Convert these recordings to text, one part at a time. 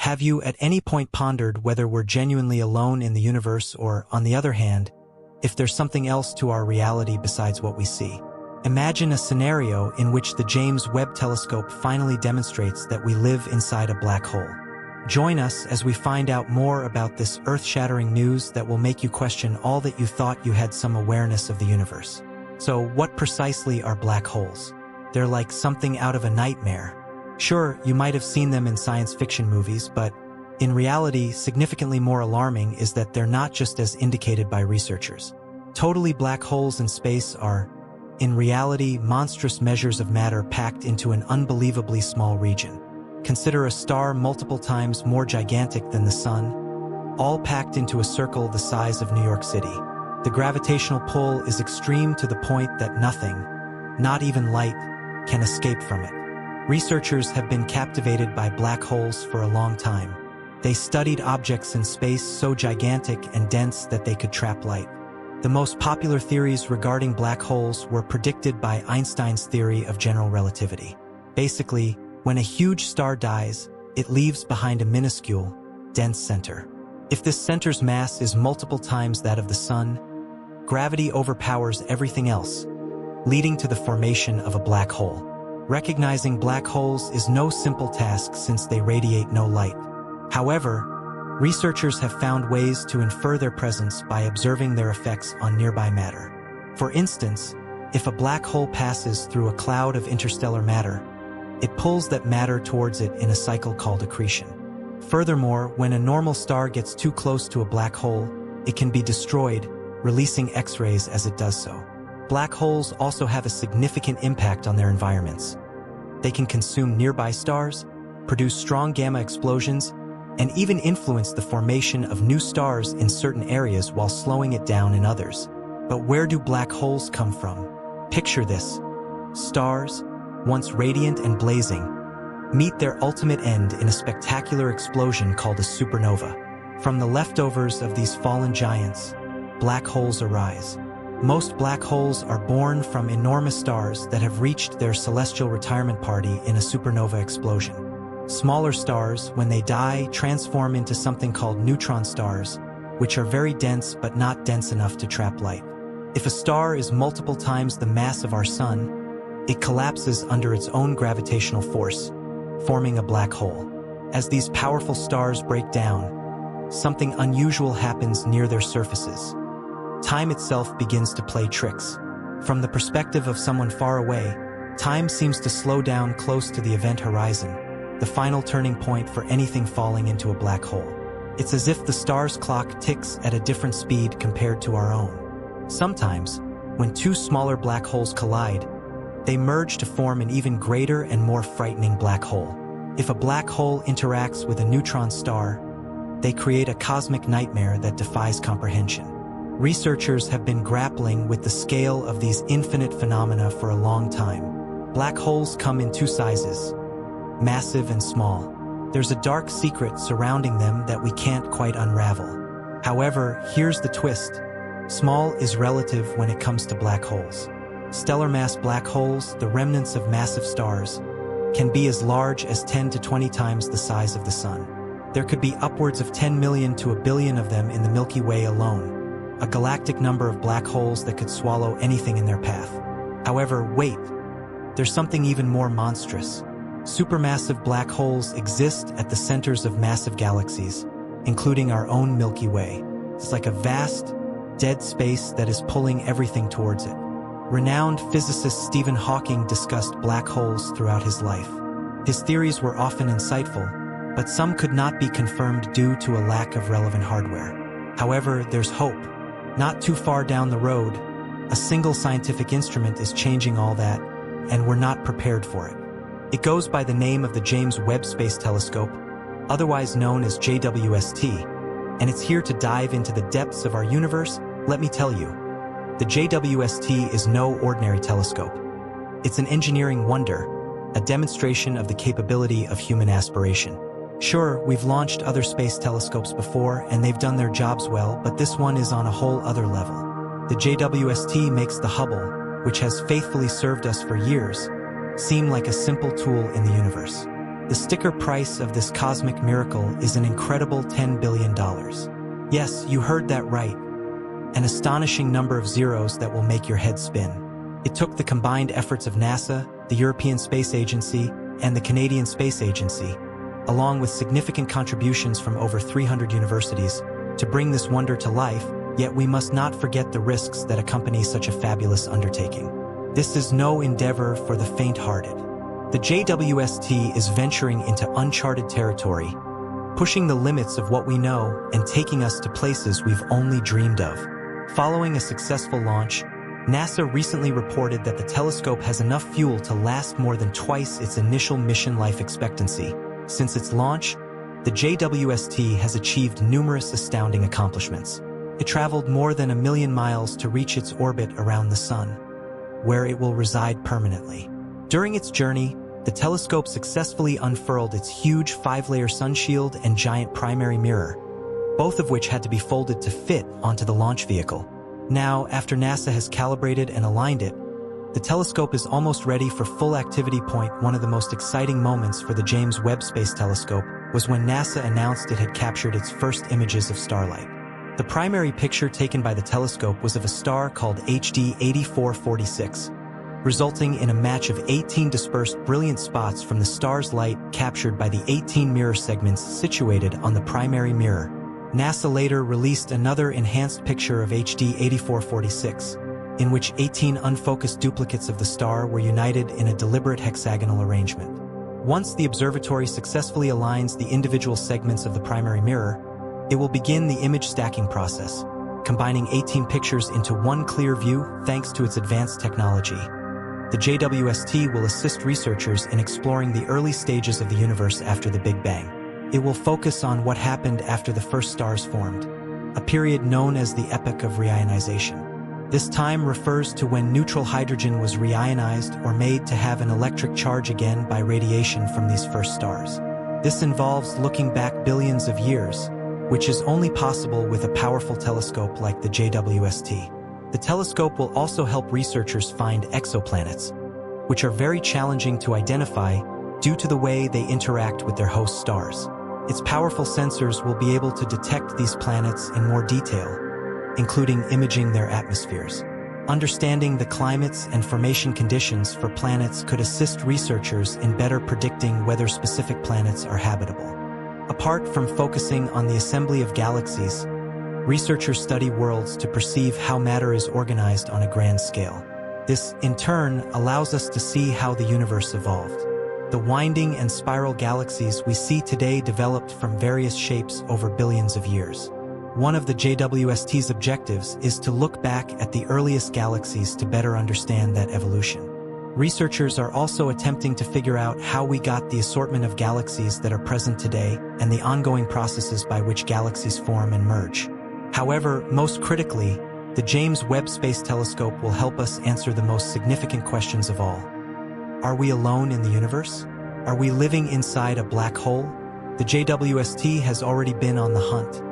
Have you at any point pondered whether we're genuinely alone in the universe or, on the other hand, if there's something else to our reality besides what we see? Imagine a scenario in which the James Webb Telescope finally demonstrates that we live inside a black hole. Join us as we find out more about this earth-shattering news that will make you question all that you thought you had some awareness of the universe. So, what precisely are black holes? They're like something out of a nightmare. Sure, you might have seen them in science fiction movies, but in reality, significantly more alarming is that they're not just as indicated by researchers. Totally black holes in space are, in reality, monstrous measures of matter packed into an unbelievably small region. Consider a star multiple times more gigantic than the Sun, all packed into a circle the size of New York City. The gravitational pull is extreme to the point that nothing, not even light, can escape from it. Researchers have been captivated by black holes for a long time. They studied objects in space so gigantic and dense that they could trap light. The most popular theories regarding black holes were predicted by Einstein's theory of general relativity. Basically, when a huge star dies, it leaves behind a minuscule, dense center. If this center's mass is multiple times that of the Sun, gravity overpowers everything else, leading to the formation of a black hole. Recognizing black holes is no simple task since they radiate no light. However, researchers have found ways to infer their presence by observing their effects on nearby matter. For instance, if a black hole passes through a cloud of interstellar matter, it pulls that matter towards it in a cycle called accretion. Furthermore, when a normal star gets too close to a black hole, it can be destroyed, releasing X-rays as it does so. Black holes also have a significant impact on their environments. They can consume nearby stars, produce strong gamma explosions, and even influence the formation of new stars in certain areas while slowing it down in others. But where do black holes come from? Picture this. Stars, once radiant and blazing, meet their ultimate end in a spectacular explosion called a supernova. From the leftovers of these fallen giants, black holes arise. Most black holes are born from enormous stars that have reached their celestial retirement party in a supernova explosion. Smaller stars, when they die, transform into something called neutron stars, which are very dense but not dense enough to trap light. If a star is multiple times the mass of our Sun, it collapses under its own gravitational force, forming a black hole. As these powerful stars break down, something unusual happens near their surfaces. Time itself begins to play tricks. From the perspective of someone far away, time seems to slow down close to the event horizon, the final turning point for anything falling into a black hole. It's as if the star's clock ticks at a different speed compared to our own. Sometimes, when two smaller black holes collide, they merge to form an even greater and more frightening black hole. If a black hole interacts with a neutron star, they create a cosmic nightmare that defies comprehension. Researchers have been grappling with the scale of these infinite phenomena for a long time. Black holes come in two sizes, massive and small. There's a dark secret surrounding them that we can't quite unravel. However, here's the twist. Small is relative when it comes to black holes. Stellar mass black holes, the remnants of massive stars, can be as large as 10 to 20 times the size of the Sun. There could be upwards of 10 million to a billion of them in the Milky Way alone, a galactic number of black holes that could swallow anything in their path. However, wait, there's something even more monstrous. Supermassive black holes exist at the centers of massive galaxies, including our own Milky Way. It's like a vast, dead space that is pulling everything towards it. Renowned physicist Stephen Hawking discussed black holes throughout his life. His theories were often insightful, but some could not be confirmed due to a lack of relevant hardware. However, there's hope. Not too far down the road, a single scientific instrument is changing all that, and we're not prepared for it. It goes by the name of the James Webb Space Telescope, otherwise known as JWST, and it's here to dive into the depths of our universe. Let me tell you, the JWST is no ordinary telescope. It's an engineering wonder, a demonstration of the capability of human aspiration. Sure, we've launched other space telescopes before, and they've done their jobs well, but this one is on a whole other level. The JWST makes the Hubble, which has faithfully served us for years, seem like a simple tool in the universe. The sticker price of this cosmic miracle is an incredible $10 billion. Yes, you heard that right. An astonishing number of zeros that will make your head spin. It took the combined efforts of NASA, the European Space Agency, and the Canadian Space Agency, along with significant contributions from over 300 universities, to bring this wonder to life, yet we must not forget the risks that accompany such a fabulous undertaking. This is no endeavor for the faint-hearted. The JWST is venturing into uncharted territory, pushing the limits of what we know and taking us to places we've only dreamed of. Following a successful launch, NASA recently reported that the telescope has enough fuel to last more than twice its initial mission life expectancy. Since its launch, the JWST has achieved numerous astounding accomplishments. It traveled more than 1 million miles to reach its orbit around the Sun, where it will reside permanently. During its journey, the telescope successfully unfurled its huge 5-layer sunshield and giant primary mirror, both of which had to be folded to fit onto the launch vehicle. Now, after NASA has calibrated and aligned it, the telescope is almost ready for full activity. One of the most exciting moments for the James Webb Space Telescope was when NASA announced it had captured its first images of starlight. The primary picture taken by the telescope was of a star called HD 8446, resulting in a match of 18 dispersed brilliant spots from the star's light captured by the 18 mirror segments situated on the primary mirror. NASA later released another enhanced picture of HD 8446, in which 18 unfocused duplicates of the star were united in a deliberate hexagonal arrangement. Once the observatory successfully aligns the individual segments of the primary mirror, it will begin the image stacking process, combining 18 pictures into one clear view thanks to its advanced technology. The JWST will assist researchers in exploring the early stages of the universe after the Big Bang. It will focus on what happened after the first stars formed, a period known as the epoch of reionization. This time refers to when neutral hydrogen was reionized or made to have an electric charge again by radiation from these first stars. This involves looking back billions of years, which is only possible with a powerful telescope like the JWST. The telescope will also help researchers find exoplanets, which are very challenging to identify due to the way they interact with their host stars. Its powerful sensors will be able to detect these planets in more detail, including imaging their atmospheres. Understanding the climates and formation conditions for planets could assist researchers in better predicting whether specific planets are habitable. Apart from focusing on the assembly of galaxies, researchers study worlds to perceive how matter is organized on a grand scale. This, in turn, allows us to see how the universe evolved. The winding and spiral galaxies we see today developed from various shapes over billions of years. One of the JWST's objectives is to look back at the earliest galaxies to better understand that evolution. Researchers are also attempting to figure out how we got the assortment of galaxies that are present today and the ongoing processes by which galaxies form and merge. However, most critically, the James Webb Space Telescope will help us answer the most significant questions of all. Are we alone in the universe? Are we living inside a black hole? The JWST has already been on the hunt.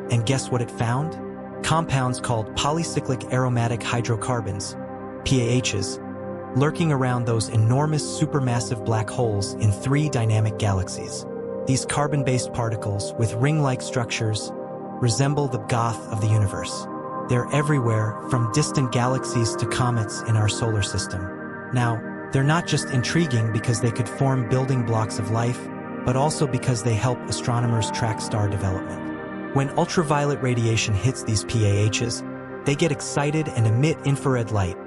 And guess what it found? Compounds called polycyclic aromatic hydrocarbons, PAHs, lurking around those enormous supermassive black holes in 3 dynamic galaxies. These carbon-based particles with ring-like structures resemble the goth of the universe. They're everywhere, from distant galaxies to comets in our solar system. Now, they're not just intriguing because they could form building blocks of life, but also because they help astronomers track star development. When ultraviolet radiation hits these PAHs, they get excited and emit infrared light,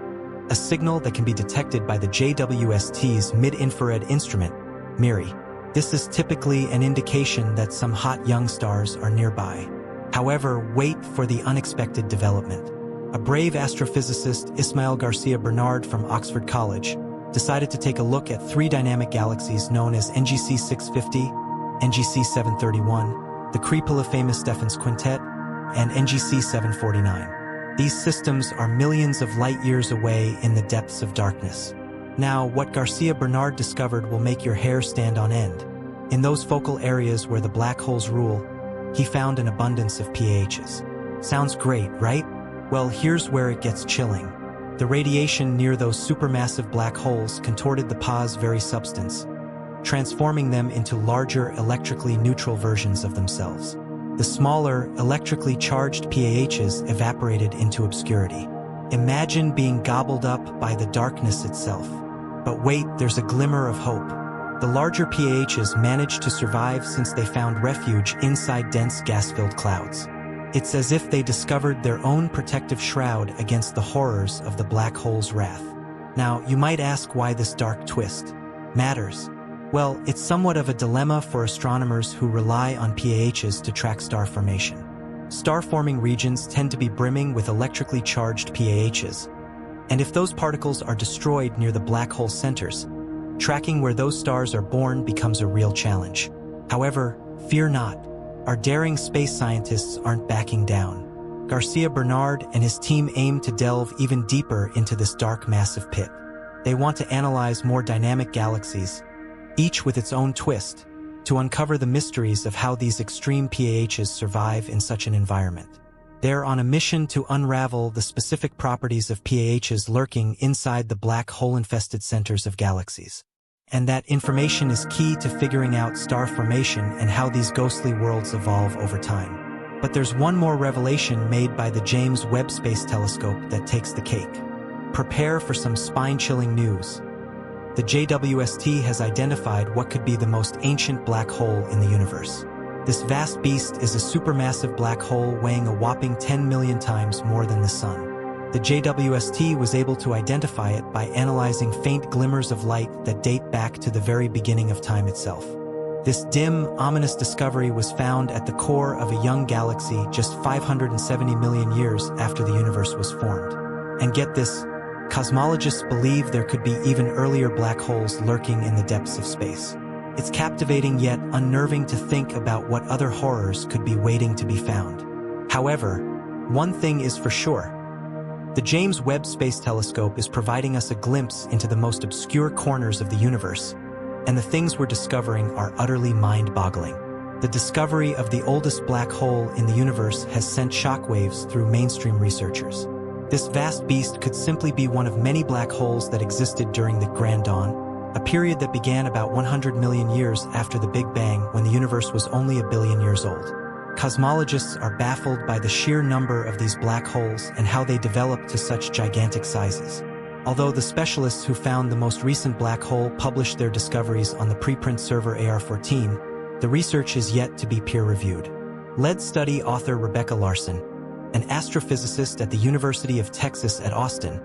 a signal that can be detected by the JWST's mid-infrared instrument, MIRI. This is typically an indication that some hot young stars are nearby. However, wait for the unexpected development. A brave astrophysicist, Ismael Garcia Bernard from Oxford College, decided to take a look at 3 dynamic galaxies known as NGC 650, NGC 731, the Cree-Polyphemus Stephans Quintet, and NGC 749. These systems are millions of light-years away in the depths of darkness. Now, what Garcia Bernard discovered will make your hair stand on end. In those focal areas where the black holes rule, he found an abundance of PAHs. Sounds great, right? Well, here's where it gets chilling. The radiation near those supermassive black holes contorted the PAH's very substance, transforming them into larger electrically neutral versions of themselves. The smaller, electrically charged PAHs evaporated into obscurity. Imagine being gobbled up by the darkness itself. But wait, there's a glimmer of hope. The larger PAHs managed to survive since they found refuge inside dense gas-filled clouds. It's as if they discovered their own protective shroud against the horrors of the black hole's wrath. Now, you might ask why this dark twist matters. Well, it's somewhat of a dilemma for astronomers who rely on PAHs to track star formation. Star-forming regions tend to be brimming with electrically charged PAHs, and if those particles are destroyed near the black hole centers, tracking where those stars are born becomes a real challenge. However, fear not. Our daring space scientists aren't backing down. Garcia Bernard and his team aim to delve even deeper into this dark massive pit. They want to analyze more dynamic galaxies, each with its own twist, to uncover the mysteries of how these extreme PAHs survive in such an environment. They're on a mission to unravel the specific properties of PAHs lurking inside the black hole-infested centers of galaxies. And that information is key to figuring out star formation and how these ghostly worlds evolve over time. But there's one more revelation made by the James Webb Space Telescope that takes the cake. Prepare for some spine-chilling news. The JWST has identified what could be the most ancient black hole in the universe. This vast beast is a supermassive black hole weighing a whopping 10 million times more than the Sun. The JWST was able to identify it by analyzing faint glimmers of light that date back to the very beginning of time itself. This dim, ominous discovery was found at the core of a young galaxy just 570 million years after the universe was formed. And get this, cosmologists believe there could be even earlier black holes lurking in the depths of space. It's captivating yet unnerving to think about what other horrors could be waiting to be found. However, one thing is for sure. The James Webb Space Telescope is providing us a glimpse into the most obscure corners of the universe, and the things we're discovering are utterly mind-boggling. The discovery of the oldest black hole in the universe has sent shockwaves through mainstream researchers. This vast beast could simply be one of many black holes that existed during the Grand Dawn, a period that began about 100 million years after the Big Bang when the universe was only a billion years old. Cosmologists are baffled by the sheer number of these black holes and how they developed to such gigantic sizes. Although the specialists who found the most recent black hole published their discoveries on the preprint server AR14, the research is yet to be peer-reviewed. Lead study author Rebecca Larson, an astrophysicist at the University of Texas at Austin,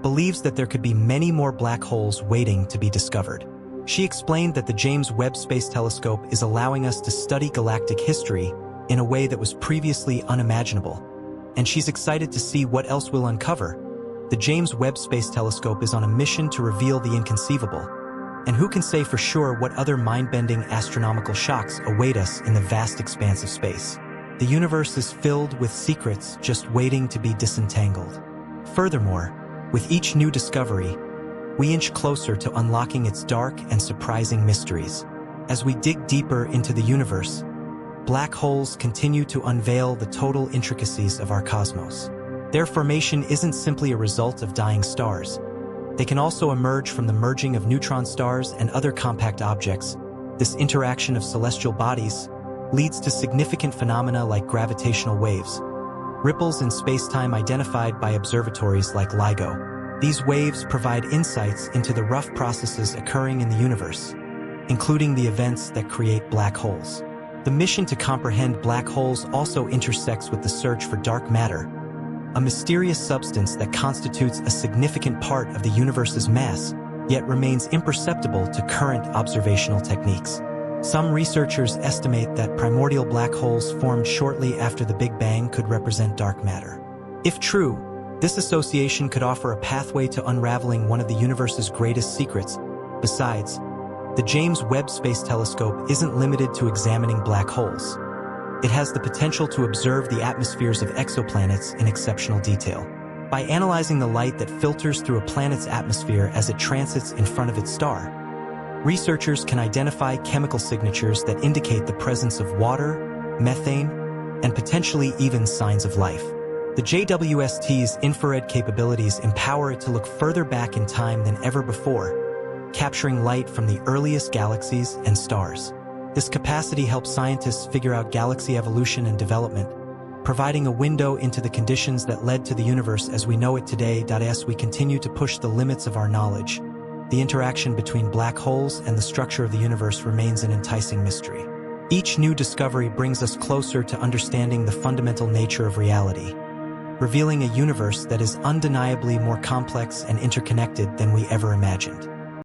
believes that there could be many more black holes waiting to be discovered. She explained that the James Webb Space Telescope is allowing us to study galactic history in a way that was previously unimaginable, and she's excited to see what else we'll uncover. The James Webb Space Telescope is on a mission to reveal the inconceivable, and who can say for sure what other mind-bending astronomical shocks await us in the vast expanse of space. The universe is filled with secrets just waiting to be disentangled. Furthermore, with each new discovery, we inch closer to unlocking its dark and surprising mysteries. As we dig deeper into the universe, black holes continue to unveil the total intricacies of our cosmos. Their formation isn't simply a result of dying stars. They can also emerge from the merging of neutron stars and other compact objects. This interaction of celestial bodies leads to significant phenomena like gravitational waves, ripples in space-time identified by observatories like LIGO. These waves provide insights into the rough processes occurring in the universe, including the events that create black holes. The mission to comprehend black holes also intersects with the search for dark matter, a mysterious substance that constitutes a significant part of the universe's mass, yet remains imperceptible to current observational techniques. Some researchers estimate that primordial black holes formed shortly after the Big Bang could represent dark matter. If true, this association could offer a pathway to unraveling one of the universe's greatest secrets. Besides, the James Webb Space Telescope isn't limited to examining black holes. It has the potential to observe the atmospheres of exoplanets in exceptional detail. By analyzing the light that filters through a planet's atmosphere as it transits in front of its star, researchers can identify chemical signatures that indicate the presence of water, methane, and potentially even signs of life. The JWST's infrared capabilities empower it to look further back in time than ever before, capturing light from the earliest galaxies and stars. This capacity helps scientists figure out galaxy evolution and development, providing a window into the conditions that led to the universe as we know it today. As we continue to push the limits of our knowledge, the interaction between black holes and the structure of the universe remains an enticing mystery. Each new discovery brings us closer to understanding the fundamental nature of reality, revealing a universe that is undeniably more complex and interconnected than we ever imagined.